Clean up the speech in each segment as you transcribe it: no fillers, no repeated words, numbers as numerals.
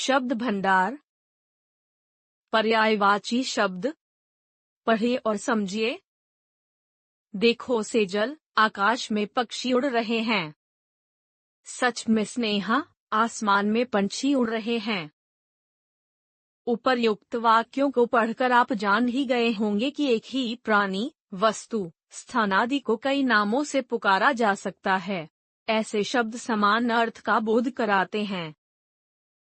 शब्द भंडार। पर्यायवाची शब्द पढ़िए और समझिए। देखो सेजल, आकाश में पक्षी उड़ रहे हैं। सच में स्नेहा, आसमान में पंछी उड़ रहे हैं। उपर्युक्त वाक्यों को पढ़कर आप जान ही गए होंगे कि एक ही प्राणी, वस्तु, स्थान आदि को कई नामों से पुकारा जा सकता है। ऐसे शब्द समान अर्थ का बोध कराते हैं।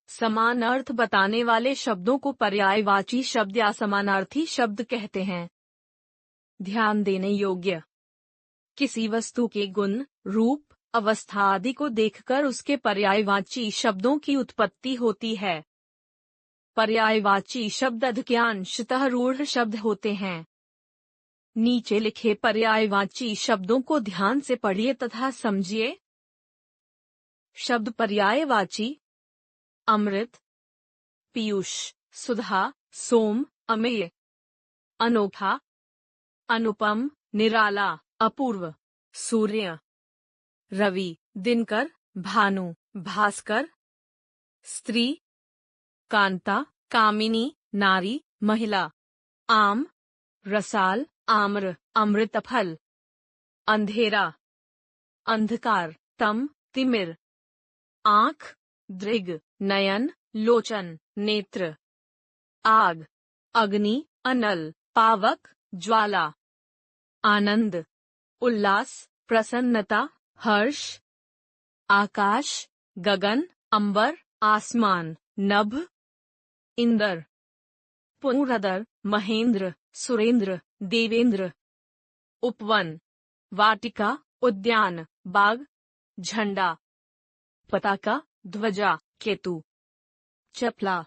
समान अर्थ बताने वाले शब्दों को पर्यायवाची शब्द या समानार्थी शब्द कहते हैं। ध्यान देने योग्य। किसी वस्तु के गुण, रूप, अवस्था आदि को देखकर उसके पर्यायवाची शब्दों की उत्पत्ति होती है। पर्यायवाची शब्द अधिकांशतः रूढ़ शब्द होते हैं। नीचे लिखे पर्यायवाची शब्दों को ध्यान से पढ़िए तथा समझिए। शब्द पर्यायवाची: अमृत, पीयूष, सुधा, सोम, अमेय, अनोखा, अनुपम, निराला, अपूर्व, सूर्य, रवि, दिनकर, भानु, भास्कर, स्त्री, कांता, कामिनी, नारी, महिला, आम, रसाल, आम्र, अमृतफल, अंधेरा, अंधकार, तम, तिमिर, आँख, दृग, नयन, लोचन, नेत्र, आग, अग्नि, अनल, पावक, ज्वाला, आनंद, उल्लास, प्रसन्नता, हर्ष, आकाश, गगन, अंबर, आसमान, नभ, इंद्र, पुरंदर, महेंद्र, सुरेंद्र, देवेंद्र, उपवन, वाटिका, उद्यान, बाग, झंडा, पताका, ध्वजा, केतु, चपला,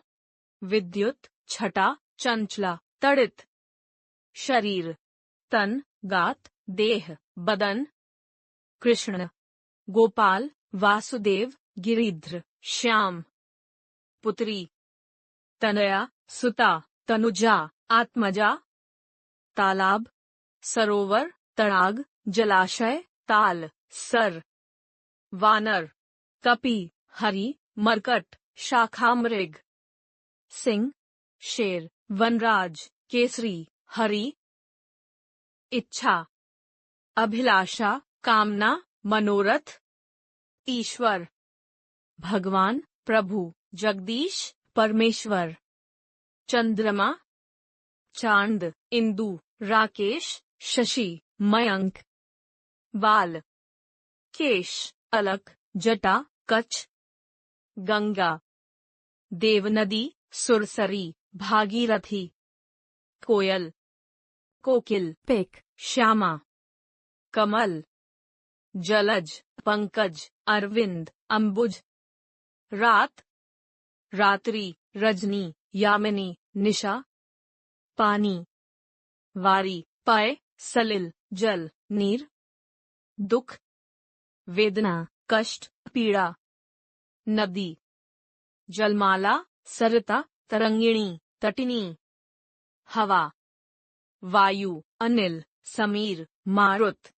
विद्युत, छटा, चंचला, तड़ित, शरीर, तन, गात, देह, बदन, कृष्ण, गोपाल, वासुदेव, गिरिध्र, श्याम, पुत्री, तनया, सुता, तनुजा, आत्मजा, तालाब, सरोवर, तड़ाग, जलाशय, ताल, सर, वानर, कपि, हरि, मरकट, शाखामृग, सिंह, शेर, वनराज, केसरी, हरि, इच्छा, अभिलाषा, कामना, मनोरथ, ईश्वर, भगवान, प्रभु, जगदीश, परमेश्वर, चंद्रमा, चांद, इंदु, राकेश, शशि, मयंक, बाल, केश, अलक, जटा, कच्छ, गंगा, देवनदी, सुरसरी, भागीरथी, कोयल, कोकिल, पिक, श्यामा, कमल, जलज, पंकज, अरविंद, अंबुज, रात, रात्रि, रजनी, यामिनी, निशा, पानी, वारी, पय, सलिल, जल, नीर, दुख, वेदना, कष्ट, पीड़ा, नदी, जलमाला, सरिता, तरंगिणी, तटिनी, हवा, वायु, अनिल, समीर, मारुत,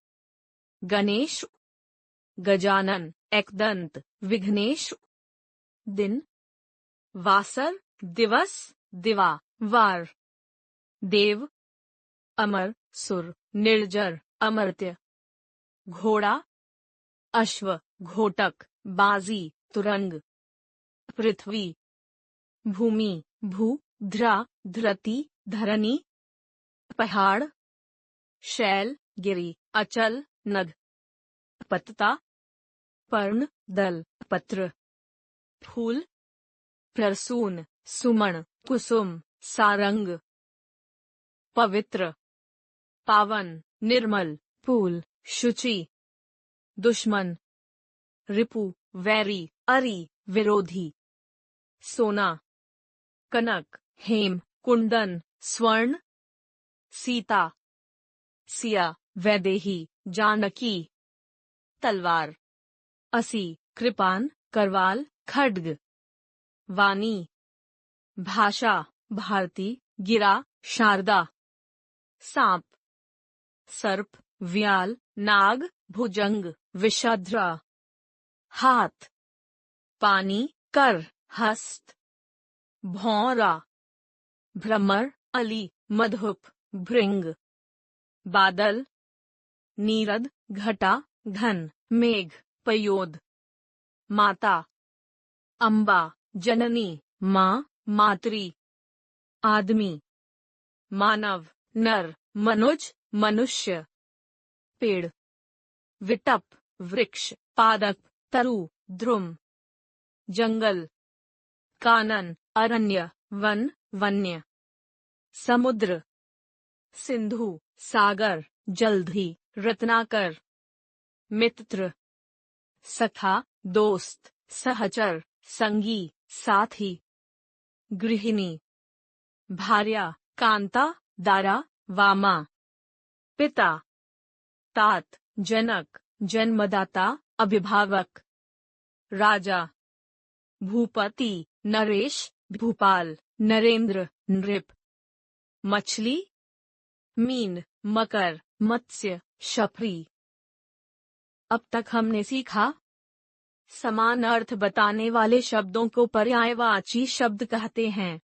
गणेश, गजानन, एकदंत, विघ्नेश, दिन, वासर, दिवस, दिवा, वार, देव, अमर, सुर, निर्जर, अमर्त्य, घोड़ा, अश्व, घोटक, बाजी, तुरंग, पृथ्वी, भूमि, भू, ध्रा, धरती, धरनी, पहाड़, शैल, गिरि, अचल, नद, पत्ता, पर्ण, दल, पत्र, फूल, प्रसून, सुमन, कुसुम, सारंग, पवित्र, पावन, निर्मल, पूल, शुचि, दुश्मन, रिपु, वैरी, अरि, विरोधी, सोना, कनक, हेम, कुंदन, स्वर्ण, सीता, सिया, वैदेही, जानकी, तलवार, असी, कृपान, करवाल, खड्ग, वाणी, भाषा, भारती, गिरा, शारदा, सांप, सर्प, व्याल, नाग, भुजंग, विषाद्रा, हाथ, पानी, कर, हस्त, भौरा, भ्रमर, अली, मधुप, भृंग, बादल, नीरद, घटा, घन, मेघ, पयोद, माता, अम्बा, जननी, माँ, मातृ, आदमी, मानव, नर, मनुज, मनुष्य, पेड़, विटप, वृक्ष, पादप, तरु, द्रुम, जंगल, कानन, अरण्य, वन, वन्य, समुद्र, सिंधु, सागर, जलधि, रत्नाकर, मित्र, सखा, दोस्त, सहचर, संगी, साथी, गृहिणी, भार्या, कांता, दारा, वामा, पिता, तात, जनक, जन्मदाता, अभिभावक, राजा, भूपति, नरेश, भूपाल, नरेंद्र, नृप, मछली, मीन, मकर, मत्स्य, शफरी। अब तक हमने सीखा, समान अर्थ बताने वाले शब्दों को पर्यायवाची शब्द कहते हैं।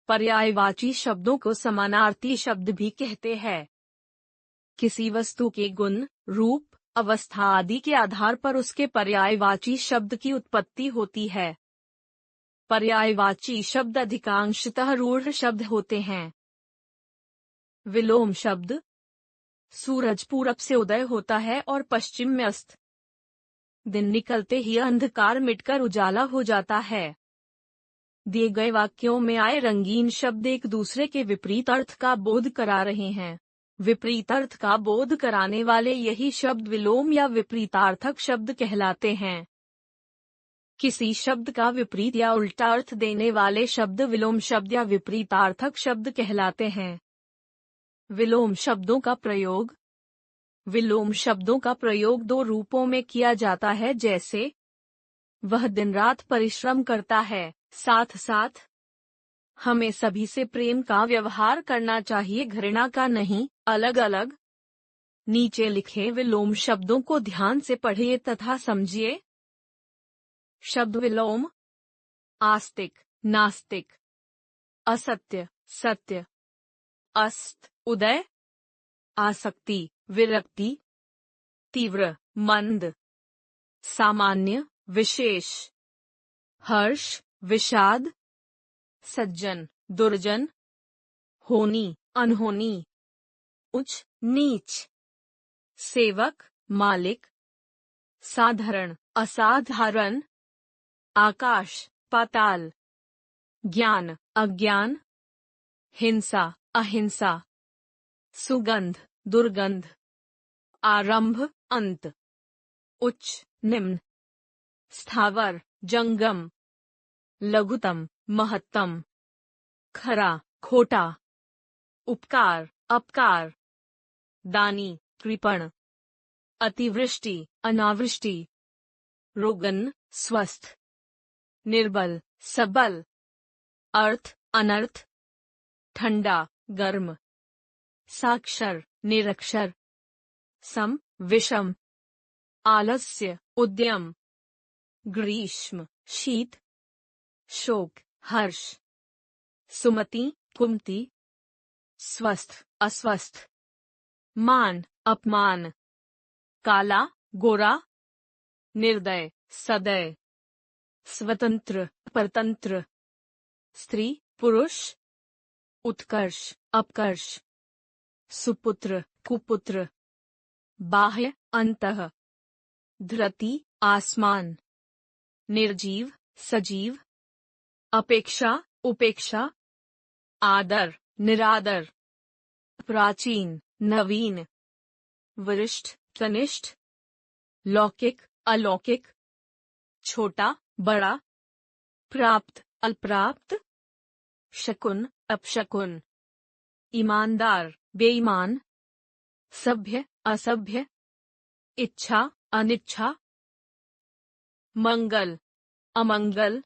पर्यायवाची शब्दों को समानार्थी शब्द भी कहते हैं। किसी वस्तु के गुण, रूप, अवस्था आदि के आधार पर उसके पर्यायवाची शब्द की उत्पत्ति होती है। पर्यायवाची शब्द अधिकांशतः रूढ़ शब्द होते हैं। विलोम शब्द, सूरज पूरब से उदय होता है और पश्चिम में अस्त। दिन निकलते ही अंधकार मिटकर उजाला हो जाता है। दिए गए वाक्यों में आए रंगीन शब्द एक दूसरे के विपरीत अर्थ का बोध करा रहे हैं। विपरीत अर्थ का बोध कराने वाले यही शब्द विलोम या विपरीतार्थक शब्द कहलाते हैं। किसी शब्द का विपरीत या उल्टा अर्थ देने वाले शब्द विलोम शब्द या विपरीतार्थक शब्द कहलाते हैं। विलोम शब्दों का प्रयोग। विलोम शब्दों का प्रयोग दो रूपों में किया जाता है, जैसे वह दिन रात परिश्रम करता है, साथ साथ हमें सभी से प्रेम का व्यवहार करना चाहिए, घृणा का नहीं। अलग अलग नीचे लिखे विलोम शब्दों को ध्यान से पढ़िए तथा समझिए। शब्द विलोम: आस्तिक, नास्तिक, असत्य, सत्य, अस्त, उदय, आसक्ति, विरक्ति, तीव्र, मंद, सामान्य, विशेष, हर्ष, विषाद, सज्जन, दुर्जन, होनी, अनहोनी, उच्च, नीच, सेवक, मालिक, साधारण, असाधारण, आकाश, पाताल, ज्ञान, अज्ञान, हिंसा, अहिंसा, सुगंध, दुर्गंध, आरंभ, अंत, उच्च, निम्न, स्थावर, जंगम, लघुतम, महत्तम, खरा, खोटा, उपकार, अपकार, दानी, कृपण, अतिवृष्टि, अनावृष्टि, रोगन, स्वस्थ, निर्बल, सबल, अर्थ, अनर्थ, ठंडा, गर्म, साक्षर, निरक्षर, सम, विषम, आलस्य, उद्यम, ग्रीष्म, शीत, शोक, हर्ष, सुमति, कुमति, स्वस्थ, अस्वस्थ, मान, अपमान, काला, गोरा, निर्दय, सदय, स्वतंत्र, परतंत्र, स्त्री, पुरुष, उत्कर्ष, अपकर्ष, सुपुत्र, कुपुत्र, बाह्य, अंतः, धरती, आसमान, निर्जीव, सजीव, अपेक्षा, उपेक्षा, आदर, निरादर, प्राचीन, नवीन, वरिष्ठ, कनिष्ठ, लौकिक, अलौकिक, छोटा, बड़ा, प्राप्त, अल्पप्राप्त, शकुन, अपशकुन, ईमानदार, बेईमान, सभ्य, असभ्य, इच्छा, अनिच्छा, मंगल, अमंगल,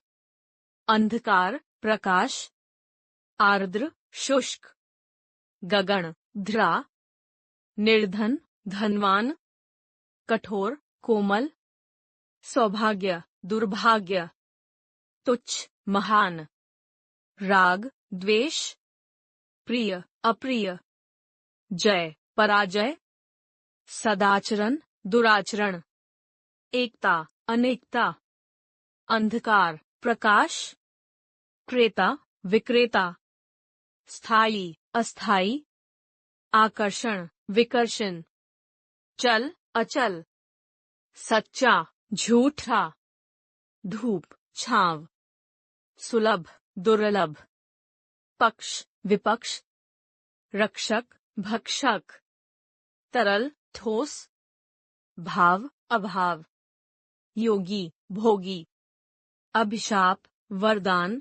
अंधकार, प्रकाश, आर्द्र, शुष्क, गगन, ध्रा, निर्धन, धनवान, कठोर, कोमल, सौभाग्य, दुर्भाग्य, तुच्छ, महान। राग द्वेष, प्रिय अप्रिय, जय पराजय, सदाचरण दुराचरण, एकता अनेकता, अंधकार प्रकाश, क्रेता विक्रेता, स्थायी अस्थायी, आकर्षण विकर्षण, चल अचल, सच्चा झूठा, धूप छांव, सुलभ दुर्लभ, पक्ष विपक्ष, रक्षक भक्षक, तरल ठोस, भाव अभाव, योगी भोगी, अभिशाप वरदान,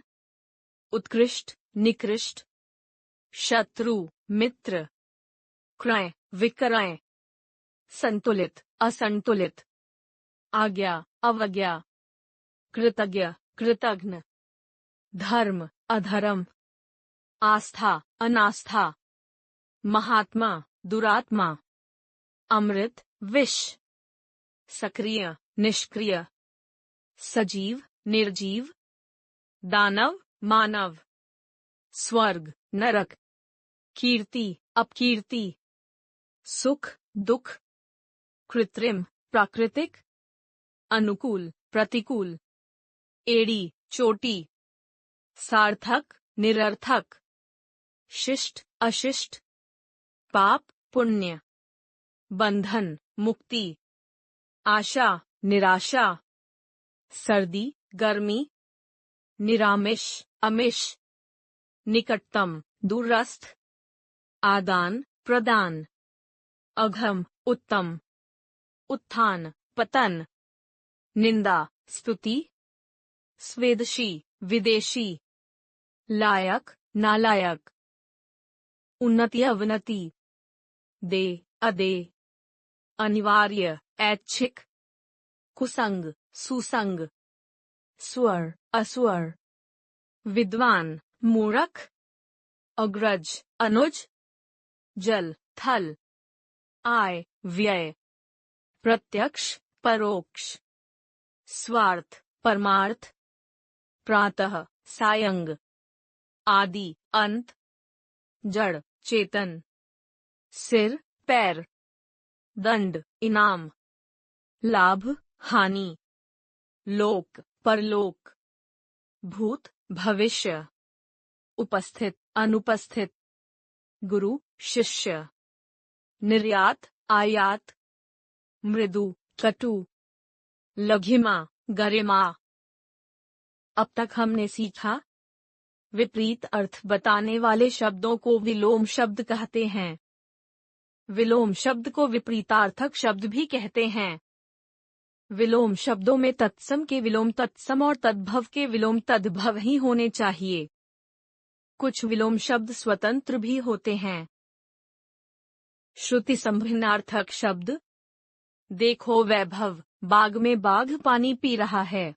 उत्कृष्ट निकृष्ट, शत्रु मित्र, क्रय विक्रय, संतुलित असंतुलित, आज्ञा अवज्ञा, कृतज्ञ कृतघ्न, धर्म अधर्म, आस्था अनास्था, महात्मा दुरात्मा, अमृत विष, सक्रिय निष्क्रिय, सजीव निर्जीव, दानव मानव, स्वर्ग नरक, कीर्ति अपकीर्ति, सुख दुख, कृत्रिम प्राकृतिक, अनुकूल प्रतिकूल, एड़ी चोटी, सार्थक निरर्थक, शिष्ट अशिष्ट, पाप पुण्य, बंधन मुक्ति, आशा निराशा, सर्दी गर्मी, निरामिष अमिष, निकटतम दूरस्थ, आदान प्रदान, अघम उत्तम, उत्थान पतन, निंदा स्तुति, स्वेदशी विदेशी, लायक नालायक, उन्नति अवनति, दे अदे, अनिवार्य ऐच्छिक, कुसंग सुसंग, स्वर अस्वर, विद्वान मूर्ख, अग्रज अनुज, जल थल, आय व्यय, प्रत्यक्ष परोक्ष, स्वार्थ परमार्थ, प्रातः सायंग, आदि अंत, जड़ चेतन, सिर पैर, दंड इनाम, लाभ हानि, लोक परलोक, भूत भविष्य, उपस्थित अनुपस्थित, गुरु शिष्य, निर्यात आयात, मृदु कटु, लघिमा गरिमा। अब तक हमने सीखा, विपरीत अर्थ बताने वाले शब्दों को विलोम शब्द कहते हैं। विलोम शब्द को विपरीतार्थक शब्द भी कहते हैं। विलोम शब्दों में तत्सम के विलोम तत्सम और तद्भव के विलोम तद्भव ही होने चाहिए। कुछ विलोम शब्द स्वतंत्र भी होते हैं। श्रुति संभिन्नार्थक शब्द, देखो वैभव, बाग में बाघ पानी पी रहा है।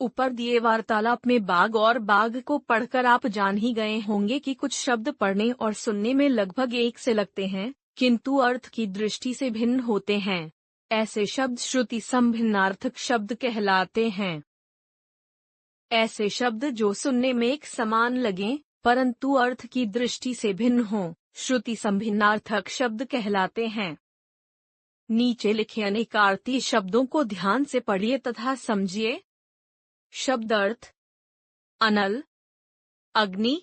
ऊपर दिए वार्तालाप में बाघ और बाघ को पढ़कर आप जान ही गए होंगे कि कुछ शब्द पढ़ने और सुनने में लगभग एक से लगते हैं, किंतु अर्थ की दृष्टि से भिन्न होते हैं। ऐसे शब्द श्रुति संभिन्नार्थक शब्द कहलाते हैं। ऐसे शब्द जो सुनने में एक समान लगें, परंतु अर्थ की दृष्टि से भिन्न हों, श्रुति संभिन्नार्थक शब्द कहलाते हैं। नीचे लिखे अनेकार्थी शब्दों को ध्यान से पढ़िए तथा समझिए। शब्द अर्थ: अनल, अग्नि,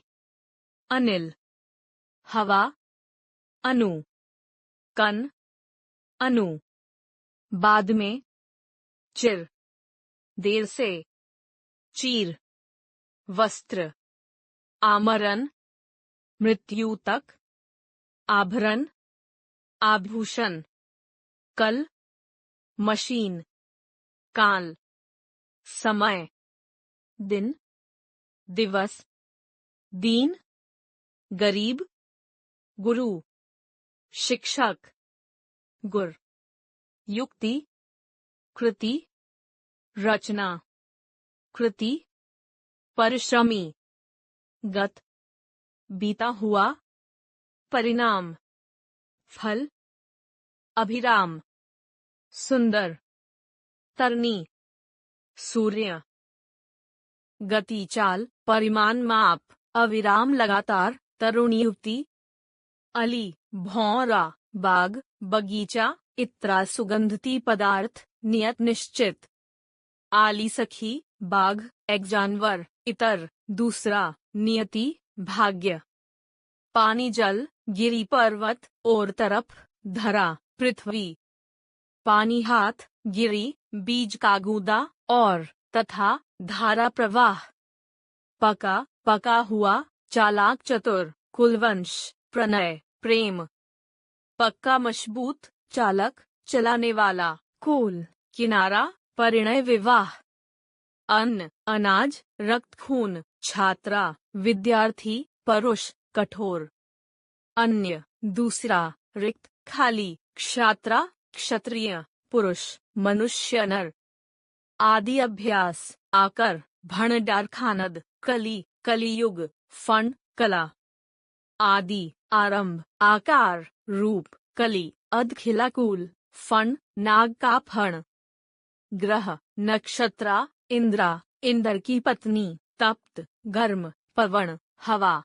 अनिल, हवा, अनु, कन, अनु, बाद में, चिर, देर से, चीर, वस्त्र, आमरण, मृत्यु तक, आभरण, आभूषण, कल, मशीन, काल, समय, दिन, दिवस, दीन, गरीब, गुरु, शिक्षक, गुर, युक्ति, कृति, रचना, कृति, परिश्रमी, गत, बीता हुआ, परिणाम, फल, अभिराम, सुंदर, तरनी, सूर्य। गति चाल, परिमाण माप, अविराम लगातार, तरुणी युवती। अली, भौरा, बाग, बगीचा, इत्रा सुगंधती पदार्थ, नियत निश्चित। आली सखी, बाघ, एक जानवर, इतर, दूसरा, नियति, भाग्य। पानी जल, गिरी पर्वत, और तरफ, धरा, पृथ्वी। पानी हाथ, गिरी, बीज का गूदा, और, तथा, धारा प्रवाह। पका, पका हुआ, चालाक चतुर, कुलवंश, प्रणय, प्रेम। पक्का मजबूत, चालक, चलाने वाला, कुल, किनारा, परिणय विवाह। अन्न, अनाज, रक्त खून, छात्रा, विद्यार्थी, परुष, कठोर। अन्य, दूसरा, रिक्त, खाली, क्षात्रा, क्षत्रिय, पुरुष, मनुष्य नर। आदि अभ्यास, आकर, भणडार खानद, कली, कलियुग, फण, कला। आदि, आरंभ, आकार, रूप, कली, अधखिलाकुल, फण, नाग का फण। ग्रह, नक्षत्रा, इंद्रा, इंद्र की पत्नी, तप्त, गर्म, पवन, हवा।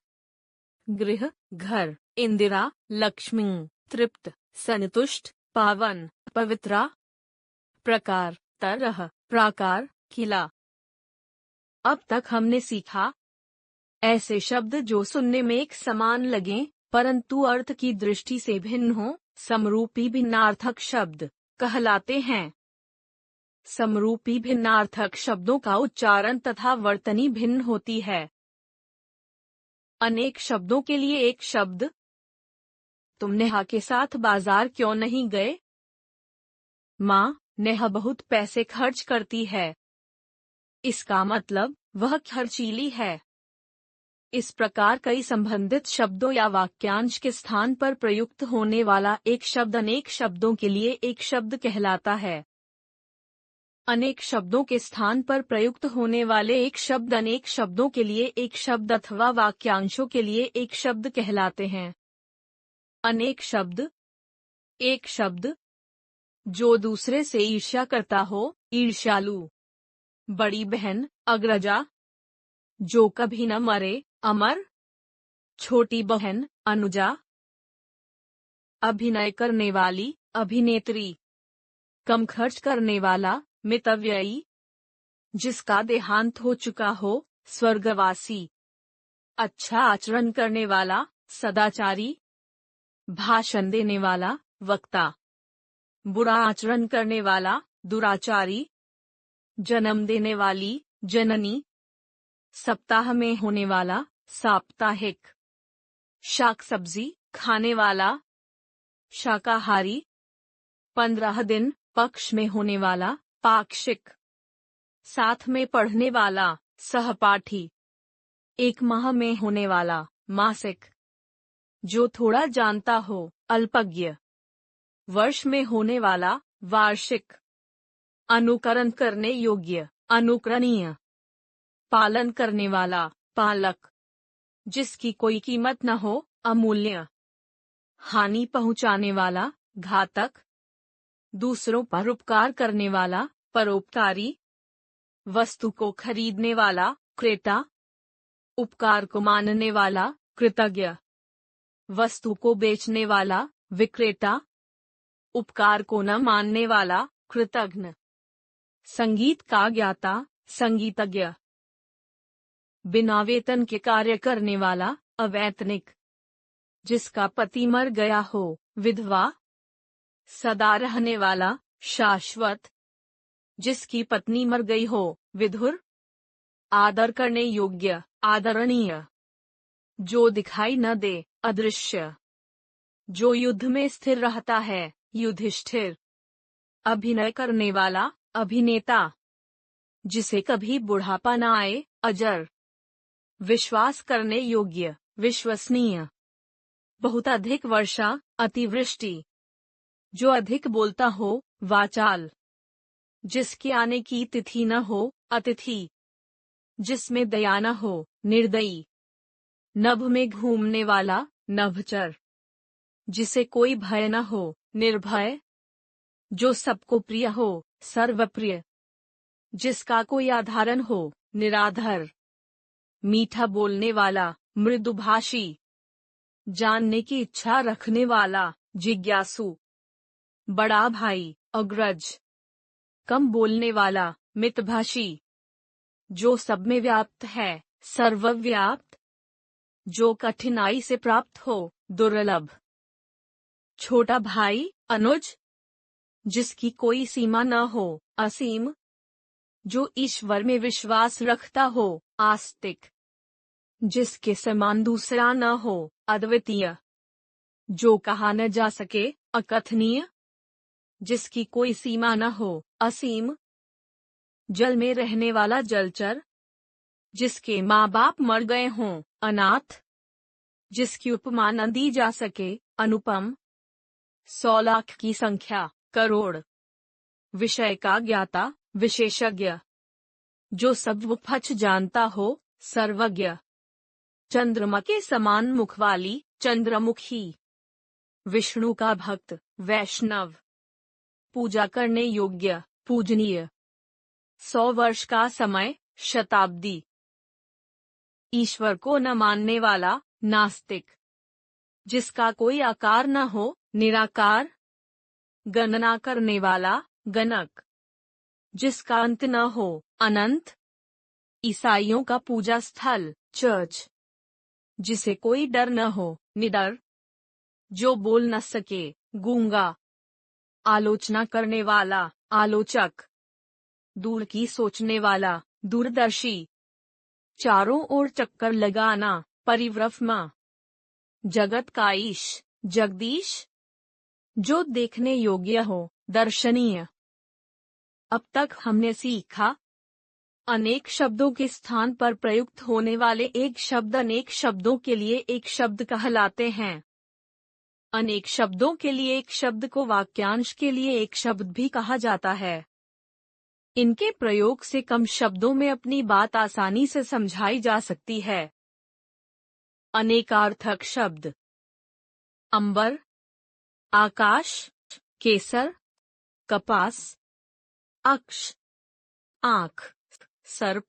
गृह, घर, इंदिरा, लक्ष्मी, तृप्त, संतुष्ट, पावन, पवित्रा। प्रकार, तरह, प्राकार, किला। अब तक हमने सीखा ऐसे शब्द जो सुनने में एक समान लगें, परंतु अर्थ की दृष्टि से भिन्न हो, समरूपी भिन्नार्थक शब्द कहलाते हैं। समरूपी भिन्नार्थक शब्दों का उच्चारण तथा वर्तनी भिन्न होती है। अनेक शब्दों के लिए एक शब्द। तुम नेहा के साथ बाजार क्यों नहीं गए? माँ, नेहा बहुत पैसे खर्च करती है। इसका मतलब वह खर्चीली है। इस प्रकार कई संबंधित शब्दों या वाक्यांश के स्थान पर प्रयुक्त होने वाला एक शब्द अनेक शब्दों के लिए एक शब्द कहलाता है। अनेक शब्दों के स्थान पर प्रयुक्त होने वाले एक शब्द अनेक शब्दों के लिए एक शब्द अथवा वाक्यांशों के लिए एक शब्द कहलाते हैं। अनेक शब्द, एक शब्द। जो दूसरे से ईर्ष्या करता हो, ईर्ष्यालु। बड़ी बहन, अग्रजा। जो कभी न मरे, अमर। छोटी बहन, अनुजा। अभिनय करने वाली, अभिनेत्री। कम खर्च करने वाला, मितव्ययी। जिसका देहांत हो चुका हो, स्वर्गवासी। अच्छा आचरण करने वाला, सदाचारी। भाषण देने वाला, वक्ता। बुरा आचरण करने वाला, दुराचारी। जन्म देने वाली, जननी। सप्ताह में होने वाला, साप्ताहिक। शाक सब्जी खाने वाला, शाकाहारी। 15 दिन, पक्ष में होने वाला, पाक्षिक। साथ में पढ़ने वाला, सहपाठी। 1 माह में होने वाला, मासिक। जो थोड़ा जानता हो, अल्पज्ञ। वर्ष में होने वाला, वार्षिक। अनुकरण करने योग्य, अनुकरणीय। पालन करने वाला, पालक। जिसकी कोई कीमत न हो, अमूल्य। हानि पहुंचाने वाला, घातक। दूसरों पर उपकार करने वाला, परोपकारी। वस्तु को खरीदने वाला, क्रेता। उपकार को मानने वाला, कृतज्ञ। वस्तु को बेचने वाला, विक्रेता। उपकार को न मानने वाला, कृतघ्न। संगीत का ज्ञाता, संगीतज्ञ। बिना वेतन के कार्य करने वाला, अवैतनिक। जिसका पति मर गया हो, विधवा। सदा रहने वाला, शाश्वत। जिसकी पत्नी मर गई हो, विधुर। आदर करने योग्य, आदरणीय। जो दिखाई न दे, अदृश्य। जो युद्ध में स्थिर रहता है, युधिष्ठिर। अभिनय करने वाला, अभिनेता। जिसे कभी बुढ़ापा न आए, अजर। विश्वास करने योग्य, विश्वसनीय। बहुत अधिक वर्षा, अतिवृष्टि। जो अधिक बोलता हो, वाचाल। जिसके आने की तिथि न हो, अतिथि। जिसमें दया न हो, निर्दयी। नभ में घूमने वाला, नभचर। जिसे कोई भय न हो, निर्भय। जो सबको प्रिय हो, सर्वप्रिय। जिसका कोई आधारण हो, निराधर, मीठा बोलने वाला, मृदुभाषी, जानने की इच्छा रखने वाला, जिज्ञासु, बड़ा भाई, अग्रज, कम बोलने वाला, मितभाषी, जो सब में व्याप्त है, सर्वव्याप्त, जो कठिनाई से प्राप्त हो, दुर्लभ, छोटा भाई, अनुज, जिसकी कोई सीमा न हो, असीम, जो ईश्वर में विश्वास रखता हो, आस्तिक, जिसके समान दूसरा न हो, अद्वितीय, जो कहा न जा सके, अकथनीय, जिसकी कोई सीमा न हो, असीम, जल में रहने वाला जलचर, जिसके माँ बाप मर गए हों, अनाथ, जिसकी उपमा न दी जा सके, अनुपम, 100 लाख की संख्या, करोड़, विषय का ज्ञाता, विशेषज्ञ, जो सब फच जानता हो, सर्वज्ञ, चंद्रमा के समान मुख वाली, चंद्रमुखी, विष्णु का भक्त, वैष्णव, पूजा करने योग्य, पूजनीय, 100 वर्ष का समय, शताब्दी, ईश्वर को न मानने वाला, नास्तिक, जिसका कोई आकार न हो, निराकार, गणना करने वाला, गणक, जिसका अंत न हो, अनंत, ईसाइयों का पूजा स्थल, चर्च, जिसे कोई डर न हो, निडर, जो बोल न सके, गूंगा, आलोचना करने वाला, आलोचक, दूर की सोचने वाला, दूरदर्शी, चारों ओर चक्कर लगाना, परिव्रफ्मा, जगत का ईश, जगदीश, जो देखने योग्य हो, दर्शनीय। अब तक हमने सीखा, अनेक शब्दों के स्थान पर प्रयुक्त होने वाले एक शब्द अनेक शब्दों के लिए एक शब्द कहलाते हैं। अनेक शब्दों के लिए एक शब्द को वाक्यांश के लिए एक शब्द भी कहा जाता है। इनके प्रयोग से कम शब्दों में अपनी बात आसानी से समझाई जा सकती है। अनेकार्थक शब्द, अंबर, आकाश, केसर, कपास, अक्ष, आंख, सर्प,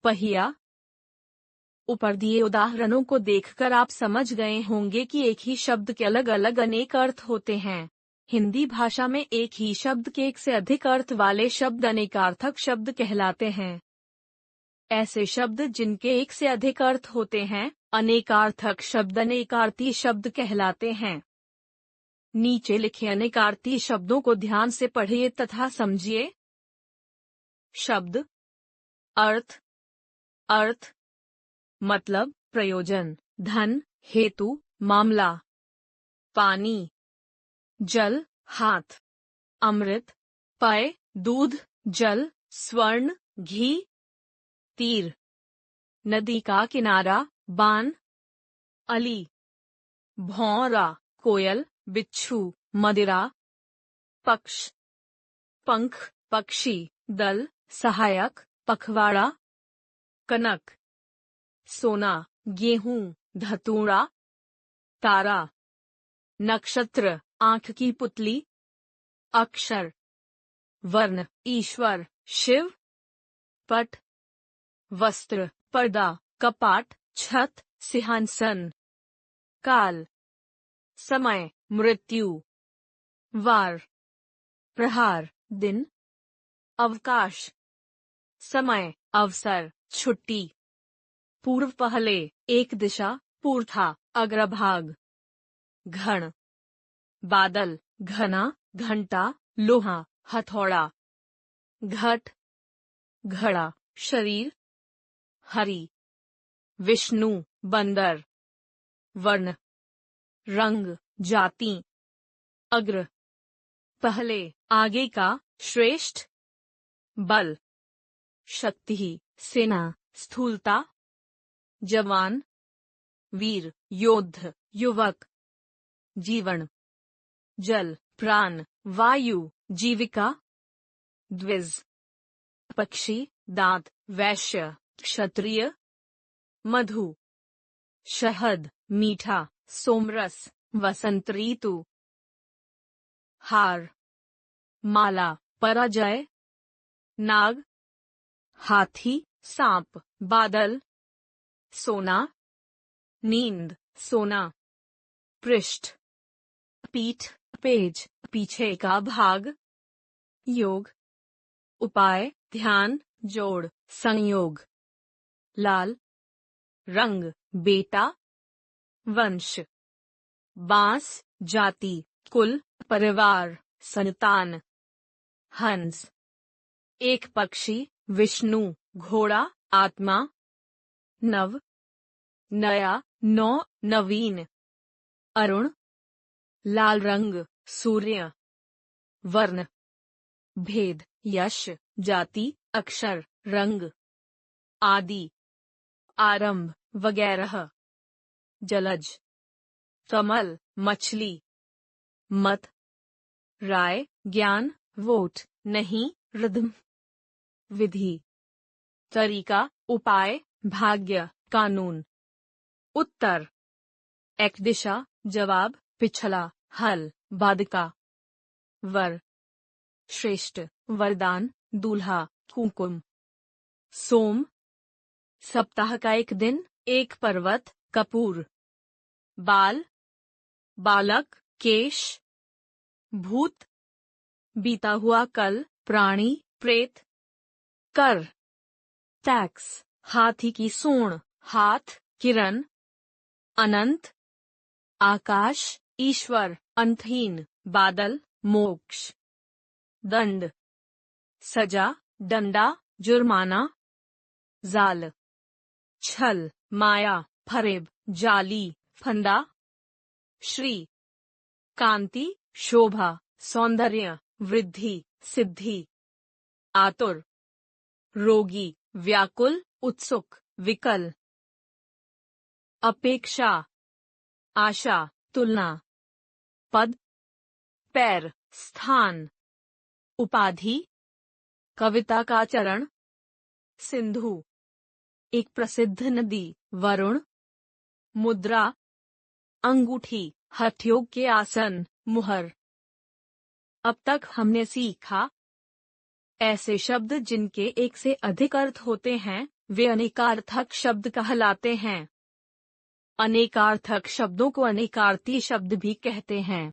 पहिया। ऊपर दिए उदाहरणों को देखकर आप समझ गए होंगे कि एक ही शब्द के अलग अलग अनेक अर्थ होते हैं। हिंदी भाषा में एक ही शब्द के एक से अधिक अर्थ वाले शब्द अनेकार्थक शब्द कहलाते हैं। ऐसे शब्द जिनके एक से अधिक अर्थ होते हैं, अनेकार्थक शब्द अनेकार्थी शब्द कहलाते हैं। नीचे लिखे अनेकार्थी शब्दों को ध्यान से पढ़िए तथा समझिए। शब्द, अर्थ, अर्थ, मतलब, प्रयोजन, धन, हेतु, मामला, पानी, जल, हाथ, अमृत, पेय, दूध, जल, स्वर्ण, घी, तीर, नदी का किनारा, बान, अली, भौरा, कोयल, बिच्छू, मदिरा, पक्ष, पंख, पक्षी, दल, सहायक, पखवाड़ा, कनक, सोना, गेहूं, धतूरा, तारा, नक्षत्र, आंख की पुतली, अक्षर, वर्ण, ईश्वर, शिव, पट, वस्त्र, पर्दा, कपाट, छत, सिंहासन, काल, समय, मृत्यु, वार, प्रहार, दिन, अवकाश, समय, अवसर, छुट्टी, पूर्व, पहले, एक दिशा, पूर्था, अग्रभाग, घण, बादल, घना, घंटा, लोहा, हथौड़ा, घट, घड़ा, शरीर, हरि, विष्णु, बंदर, वर्ण, रंग, जाति, अग्र, पहले, आगे का, श्रेष्ठ, बल, शक्ति, सेना, स्थूलता, जवान, वीर, योद्ध, युवक, जीवन, जल, प्राण, वायु, जीविका, द्विज, पक्षी, दांत, वैश्य, क्षत्रिय, मधु, शहद, मीठा, सोमरस, वसंत ऋतु, हार, माला, पराजय, नाग, हाथी, सांप, बादल, सोना, नींद, सोना, पृष्ठ, पीठ, पेज, पीछे का भाग, योग, उपाय, ध्यान, जोड़, संयोग, लाल, रंग, बेटा, वंश, बांस, जाति, कुल, परिवार, संतान, हंस, एक पक्षी, विष्णु, घोड़ा, आत्मा, नव, नया, नौ, नवीन, अरुण, लाल रंग, सूर्य, वर्ण, भेद, यश, जाति, अक्षर, रंग, आदि, आरंभ, वगैरह, जलज, कमल, मछली, मत, राय, ज्ञान, वोट, नहीं, रिदम, विधि, तरीका, उपाय, भाग्य, कानून, उत्तर, एक दिशा, जवाब, पिछला, हल, बाधिका, वर, श्रेष्ठ, वरदान, दूल्हा, कुमकुम, सोम, सप्ताह का एक दिन, एक पर्वत, कपूर, बाल, बालक, केश, भूत, बीता हुआ कल, प्राणी, प्रेत, कर, टैक्स, हाथी की सूंड, हाथ, किरण, अनंत, आकाश, ईश्वर, अंतहीन, बादल, मोक्ष, दंड, सजा, डंडा, जुर्माना, जाल, छल, माया, फरेब, जाली, फंदा, श्री, कांति, शोभा, सौंदर्य, वृद्धि, सिद्धि, आतुर, रोगी, व्याकुल, उत्सुक, विकल, अपेक्षा, आशा, तुलना, पद, पैर, स्थान, उपाधि, कविता का चरण, सिंधु, एक प्रसिद्ध नदी, वरुण, मुद्रा, अंगूठी, हठयोग के आसन, मुहर। अब तक हमने सीखा ऐसे शब्द जिनके एक से अधिक अर्थ होते हैं, वे अनेकार्थक शब्द कहलाते हैं। अनेकार्थक शब्दों को अनेकार्थी शब्द भी कहते हैं।